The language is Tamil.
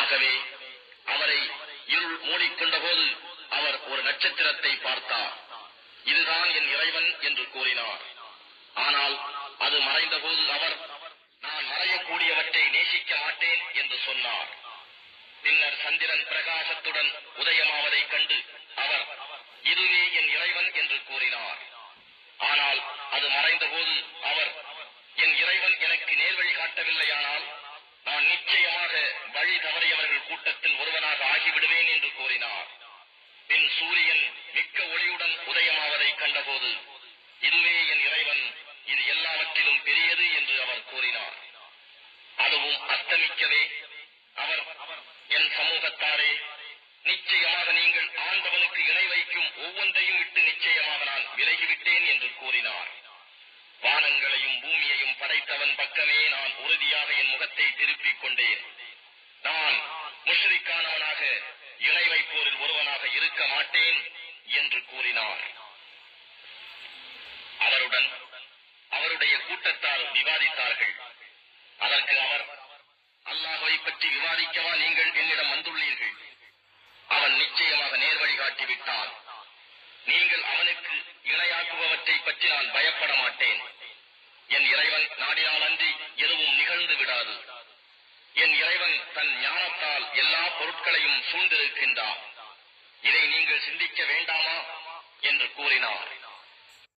ஆகவே அவரை இருள் மூடிக்கொண்ட போது அவர் ஒரு நட்சத்திரத்தை பார்த்தார். இதுதான் என் இறைவன் என்று கூறினார். ஆனால் அது மறைந்தபோது அவர், நான் மறையக்கூடியவற்றை நேசிக்க மாட்டேன் என்று சொன்னார். பின்னர் சந்திரன் பிரகாசத்துடன் உதயமாவதைக் கண்டு அவர், இதுவே என் இறைவன் என்று கூறினார். ஆனால் அது மறைந்தபோது அவர், என் இறைவன் எனக்கு நேர்வழி காட்டவில்லையானால் நான் நிச்சயமாக வழி தவறியவர்கள் கூட்டத்தில் ஒருவனாக ஆகிவிடுவேன் என்று கூறினார். பின் சூரியன் மிக்க ஒளியுடன் உதயமாவதைக் கண்டபோது, இதுவே என் இறைவன், இது எல்லாவற்றிலும் பெரியது என்று அவர் கூறினார். அதுவும் அஸ்தமிக்கவே அவர், என் சமூகத்தாரே, நிச்சயமாக நீங்கள் ஆண்டவனுக்கு இணை வைக்கும் ஒவ்வொன்றையும் விட்டு நிச்சயமாக நான் விலகிவிட்டேன் என்று கூறினார். வானங்களையும் பூமியையும் படைத்தவன் பக்கமே நான் உறுதியாக என் முகத்தை திருப்பிக் கொண்டேன். நான் முஷ்ரிக்கானவனாக இணை வைப்போரில் ஒருவனாக இருக்க மாட்டேன் என்று கூறினார். அவருடன் அவருடைய கூட்டத்தார் விவாதித்தார்கள். அதற்கு அவர், அல்லாஹ்வை பற்றி விவாதிக்கவா நீங்கள் என்னிடம் வந்துள்ளீர்கள்? அவன் நிச்சயமாக நேர்வழி காட்டிவிட்டான். நீங்கள் அவனுக்கு இணையாக்குபவற்றை பற்றி நான் பயப்பட மாட்டேன். என் இறைவன் நாடினால் அன்றி எதுவும் நிகழ்ந்து விடாது. என் இறைவன் தன் ஞானத்தால் எல்லா பொருட்களையும் சூழ்ந்திருக்கின்றான். இதை நீங்கள் சிந்திக்க வேண்டாமா என்று கூறினார்.